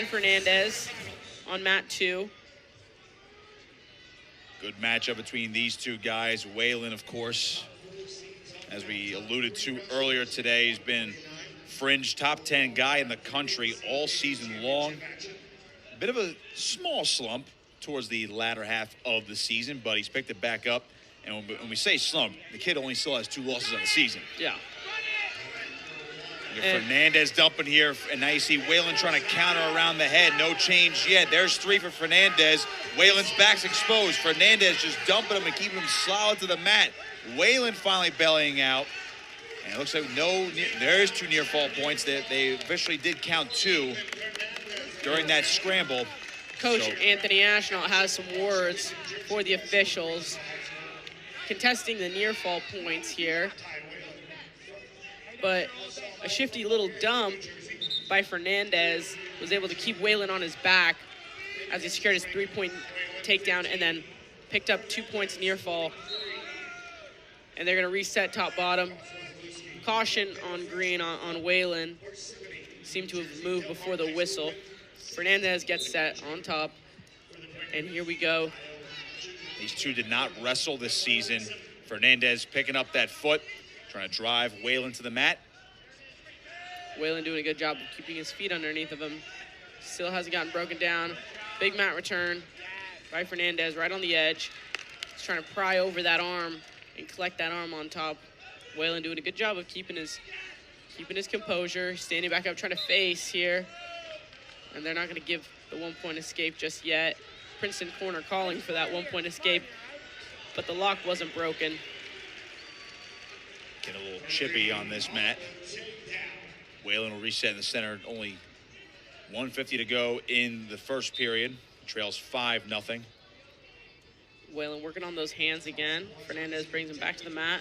Fernandez on mat 2. Good matchup between these two guys. Whalen, of course, as we alluded to earlier today, has been fringe top 10 guy in the country all season long. A bit of a small slump towards the latter half of the season, but he's picked it back up. And when we say slump, the kid only still has 2 losses on the season. Yeah. Fernandez dumping here, and now you see Whalen trying to counter around the head. No change yet. There's 3 for Fernandez. Whalen's back's exposed. Fernandez just dumping him and keeping him solid to the mat. Whalen finally bellying out. And it looks like there's 2 near fall points. They officially did count 2 during that scramble. Coach Anthony Ashnault has some words for the officials contesting the near fall points here. But a shifty little dump by Fernandez was able to keep Whalen on his back as he secured his 3-point takedown and then picked up 2 points near fall. And they're going to reset top bottom. Caution on green on Whalen. Seemed to have moved before the whistle. Fernandez gets set on top. And here we go. These two did not wrestle this season. Fernandez picking up that foot, trying to drive Whalen to the mat. Whalen doing a good job of keeping his feet underneath of him. Still hasn't gotten broken down. Big mat return by Fernandez right on the edge. He's trying to pry over that arm and collect that arm on top. Whalen doing a good job of keeping his composure, standing back up, trying to face here. And they're not going to give the 1-point escape just yet. Princeton corner calling for that 1-point escape, but the lock wasn't broken. Get a little chippy on this mat. Whalen will reset in the center. Only 1:50 to go in the first period. Trails 5-0. Whalen working on those hands again. Fernandez brings him back to the mat.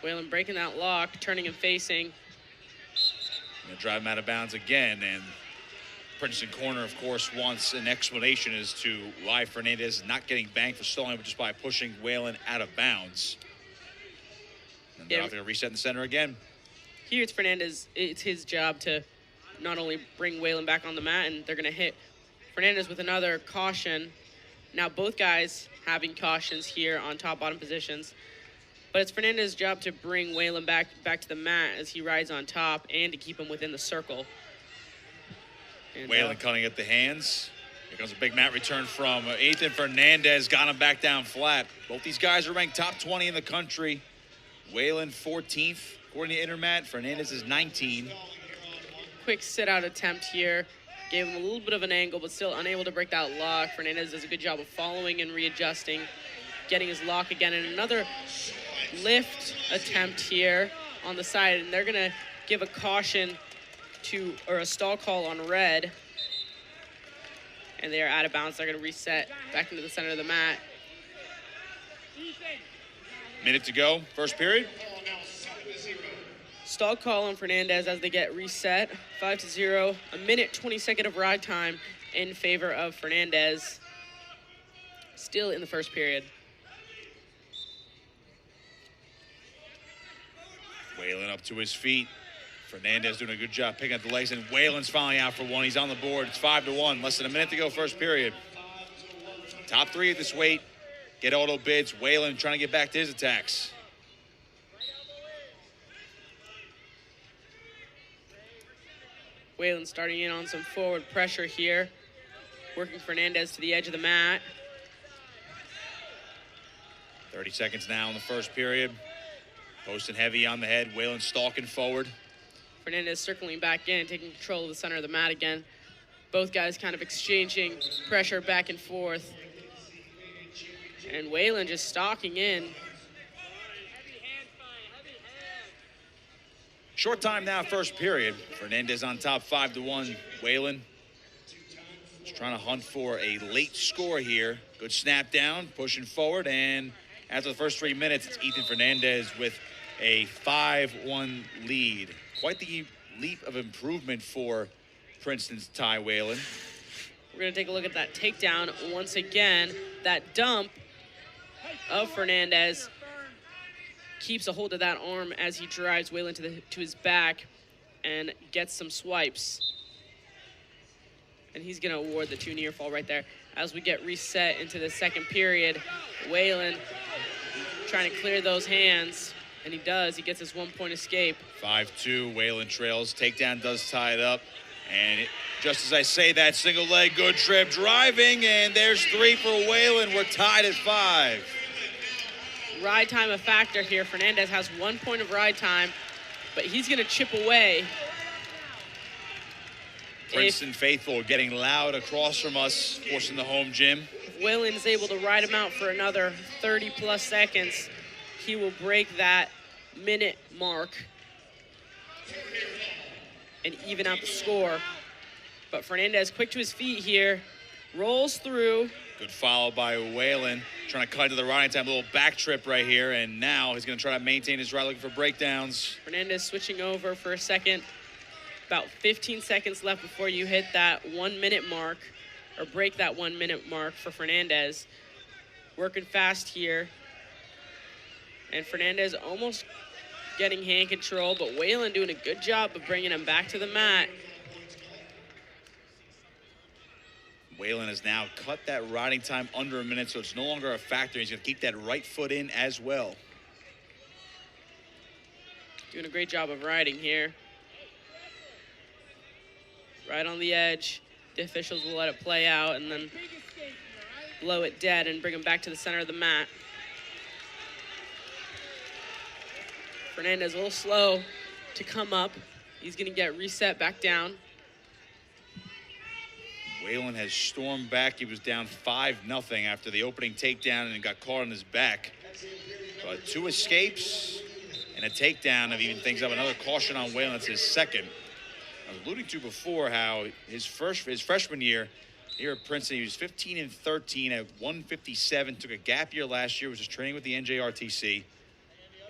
Whalen breaking that lock, turning and facing. Gonna drive him out of bounds again, and Princeton corner, of course, wants an explanation as to why Fernandez is not getting banged for stalling, but just by pushing Whalen out of bounds. And they're going to reset in the center again. Here it's Fernandez. It's his job to not only bring Whalen back on the mat, and they're going to hit Fernandez with another caution. Now both guys having cautions here on top-bottom positions. But it's Fernandez's job to bring Whalen back to the mat as he rides on top and to keep him within the circle. And Whalen cutting at the hands. Here comes a big mat return from Ethan Fernandez. Got him back down flat. Both these guys are ranked top 20 in the country. Whalen 14th, according to Intermat. Fernandez is 19. Quick sit-out attempt here. Gave him a little bit of an angle, but still unable to break that lock. Fernandez does a good job of following and readjusting, getting his lock again. And another lift attempt here on the side. And they're going to give a caution or a stall call on red, and they are out of bounds. They're going to reset back into the center of the mat. Minute to go, first period. Stall call on Fernandez as they get reset, 5-0. A minute 20-second of ride time in favor of Fernandez. Still in the first period. Whalen up to his feet. Fernandez doing a good job picking up the legs, and Whalen's finally out for one. He's on the board. It's 5-1. Less than a minute to go, first period. Top 3 at this weight. Get auto bids. Whalen trying to get back to his attacks. Whalen starting in on some forward pressure here. Working Fernandez to the edge of the mat. 30 seconds now in the first period. Posting heavy on the head. Whalen stalking forward. Fernandez circling back in, taking control of the center of the mat again. Both guys kind of exchanging pressure back and forth. And Whalen just stalking in. Short time now, first period. Fernandez on top, 5-1. Whalen is trying to hunt for a late score here. Good snap down, pushing forward, and after the first 3 minutes, it's Ethan Fernandez with a 5-1 lead. Quite the leap of improvement for Princeton's Ty Whalen. We're going to take a look at that takedown once again. That dump of Fernandez keeps a hold of that arm as he drives Whalen to his back. and gets some swipes. And he's going to award the 2 near fall right there. As we get reset into the second period, Whalen trying to clear those hands, and he does. He gets his 1-point escape. 5-2, Whalen trails. Takedown does tie it up. And just as I say that, single leg, good trip, driving, and there's 3 for Whalen. We're tied at 5. Ride time a factor here. Fernandez has 1 point of ride time, but he's going to chip away. Princeton faithful getting loud across from us, forcing the home gym. If Whalen is able to ride him out for another 30-plus seconds, he will break that minute mark and even out the score. But Fernandez quick to his feet here, rolls through. Good follow by Whalen, trying to cut to the riding time, a little back trip right here, and now he's going to try to maintain his ride, looking for breakdowns. Fernandez switching over for a second. About 15 seconds left before you hit that 1 minute mark, or break that 1 minute mark for Fernandez. Working fast here. And Fernandez almost getting hand control, but Whalen doing a good job of bringing him back to the mat. Whalen has now cut that riding time under a minute, so it's no longer a factor. He's going to keep that right foot in as well. Doing a great job of riding here. Right on the edge. The officials will let it play out and then blow it dead and bring him back to the center of the mat. Fernandez a little slow to come up. He's going to get reset back down. Whalen has stormed back. He was down 5-0 after the opening takedown and got caught on his back. But 2 escapes and a takedown of even things up. Another caution on Whalen. That's his second. I was alluding to before how his freshman year here at Princeton, he was 15-13 at 157. Took a gap year last year, was just training with the NJRTC.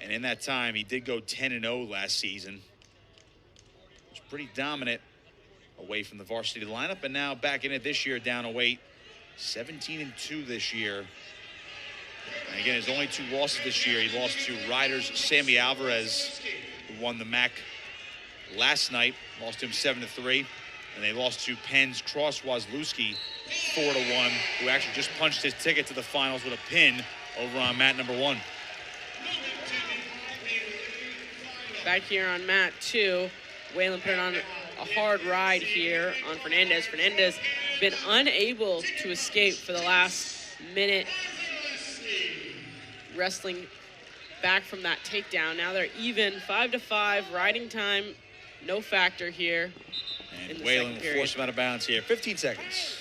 And in that time, he did go 10-0 last season. Was pretty dominant away from the varsity lineup, and now back in it this year, down a weight, 17-2 this year. And again, his only 2 losses this year. He lost to Riders' Sammy Alvarez, who won the MAC last night, lost to him 7-3, and they lost to Penn's Cross Wazlewski 4-1, who actually just punched his ticket to the finals with a pin over on mat number 1. Back here on mat 2, Whalen put on a hard ride here on Fernandez. Fernandez been unable to escape for the last minute, wrestling back from that takedown. Now they're even, 5-5, riding time, no factor here. And Whalen will force him out of bounds here. 15 seconds.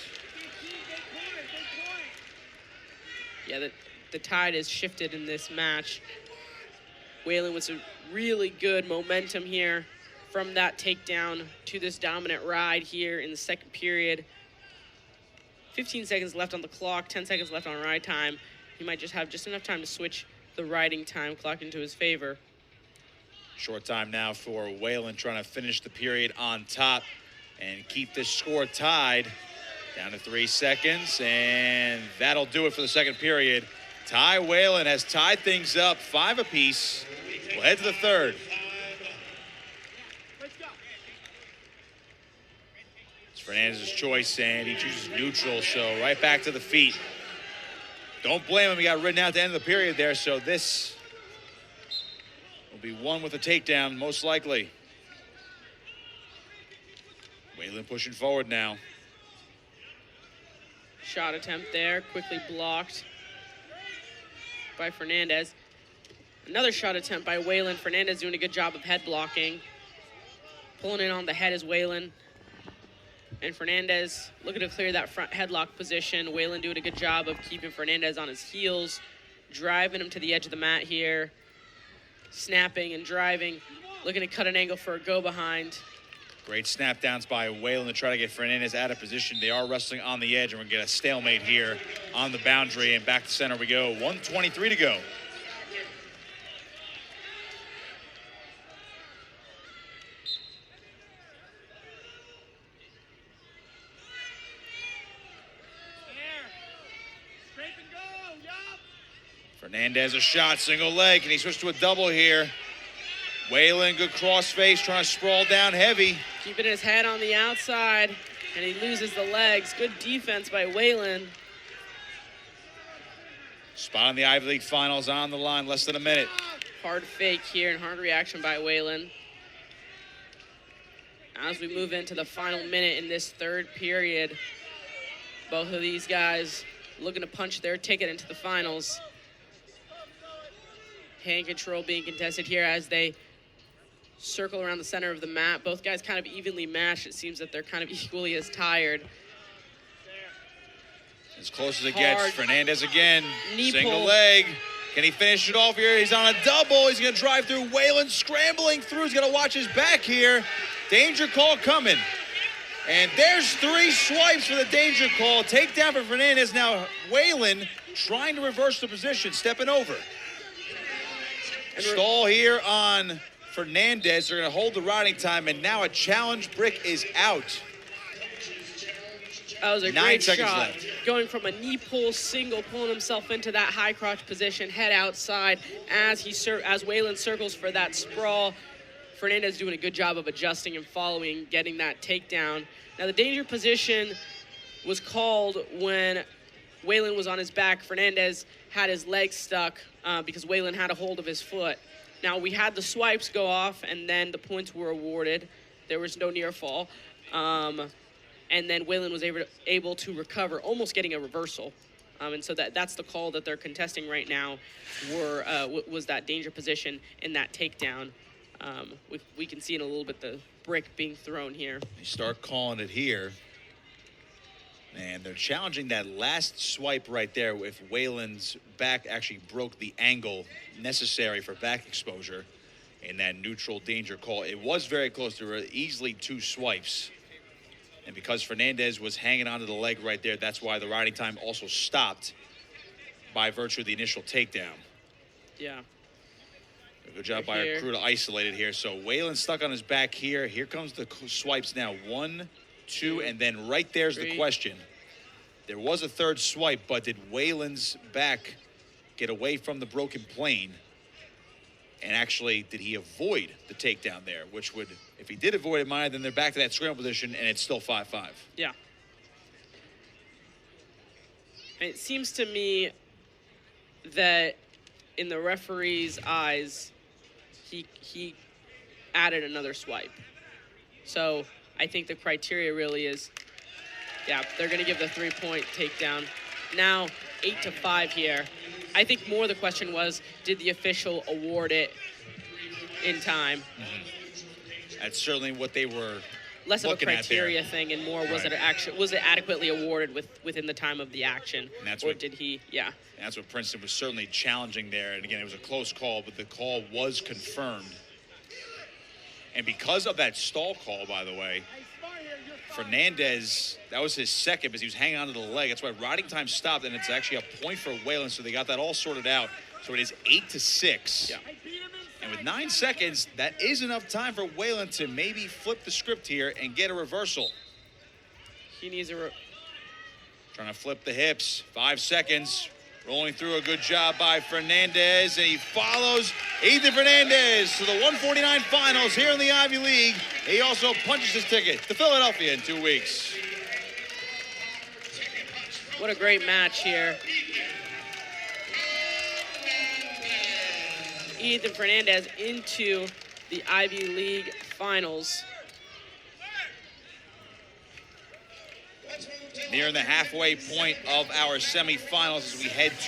Yeah, the tide has shifted in this match. Whalen with some really good momentum here from that takedown to this dominant ride here in the second period. 15 seconds left on the clock, 10 seconds left on ride time. He might just have just enough time to switch the riding time clock into his favor. Short time now for Whalen, trying to finish the period on top and keep this score tied. Down to 3 seconds, and that'll do it for the second period. Ty Whalen has tied things up 5 apiece. We'll head to the third. It's Fernandez's choice, and he chooses neutral, so right back to the feet. Don't blame him, he got ridden out at the end of the period there, so this will be one with a takedown, most likely. Whalen pushing forward now. Shot attempt there, quickly blocked by Fernandez. Another shot attempt by Whalen. Fernandez doing a good job of head blocking. Pulling in on the head is Whalen. And Fernandez looking to clear that front headlock position. Whalen doing a good job of keeping Fernandez on his heels, driving him to the edge of the mat here. Snapping and driving, looking to cut an angle for a go behind. Great snap downs by Whalen to try to get Fernandez out of position. They are wrestling on the edge, and we're going to get a stalemate here on the boundary, and back to center we go. 1:23 to go. Fernandez a shot, single leg. Can he switch to a double here? Whalen, good crossface, trying to sprawl down heavy. Keeping his head on the outside, and he loses the legs. Good defense by Whalen. Spot on the Ivy League finals on the line, less than a minute. Hard fake here and hard reaction by Whalen. As we move into the final minute in this third period, both of these guys looking to punch their ticket into the finals. Hand control being contested here as they circle around the center of the mat. Both guys kind of evenly matched. It seems that they're kind of equally as tired. As close as it gets. Fernandez again. Knee Single pull. leg. Can he finish it off here? He's on a double. He's going to drive through. Whalen scrambling through. He's going to watch his back here. Danger call coming. And there's 3 swipes for the danger call. Takedown for Fernandez. Now Whalen trying to reverse the position, stepping over. Stall here on Fernandez. They're going to hold the riding time, and now a challenge brick is out. That was a 9 great seconds shot. left. Going from a knee pull single, pulling himself into that high crotch position, head outside as Whalen circles for that sprawl. Fernandez doing a good job of adjusting and following, getting that takedown. Now the danger position was called when Whalen was on his back. Fernandez had his leg stuck because Whalen had a hold of his foot. Now we had the swipes go off, and then the points were awarded. There was no near fall. And then Whalen was able to recover, almost getting a reversal. And so that's the call that they're contesting right now, was that danger position and that takedown. We can see in a little bit the brick being thrown here. They start calling it here. And they're challenging that last swipe right there if Whalen's back actually broke the angle necessary for back exposure in that neutral danger call. It was very close. There were easily 2 swipes. And because Fernandez was hanging onto the leg right there, that's why the riding time also stopped by virtue of the initial takedown. Yeah. Good job by our crew to isolate it here. So Whalen stuck on his back here. Here comes the swipes now. 1, 2, and then right there's 3. the question. There was a 3rd swipe, but did Whalen's back get away from the broken plane? And actually, did he avoid the takedown there? Which would, if he did avoid it, then they're back to that scramble position, and it's still 5-5. Yeah. And it seems to me that in the referee's eyes, he added another swipe. So I think the criteria really is, yeah, they're going to give the 3-point takedown. Now 8-5 here. I think more the question was, did the official award it in time? That's certainly what they were less of a looking at criteria there. thing and more was it adequately awarded within the time of the action? And that's or what, did he, yeah. And that's what Princeton was certainly challenging there. And again, it was a close call, but the call was confirmed. And because of that stall call, by the way, Fernandez, that was his second because he was hanging onto the leg. That's why riding time stopped, and it's actually a point for Whalen, so they got that all sorted out. So it is 8-6. Yeah. And with 9 seconds, that is enough time for Whalen to maybe flip the script here and get a reversal. He needs Trying to flip the hips. 5 seconds. Rolling through, a good job by Fernandez, and he follows Ethan Fernandez to the 149 finals here in the Ivy League. He also punches his ticket to Philadelphia in 2 weeks. What a great match here. Ethan Fernandez into the Ivy League finals. Nearing the halfway point of our semifinals as we head to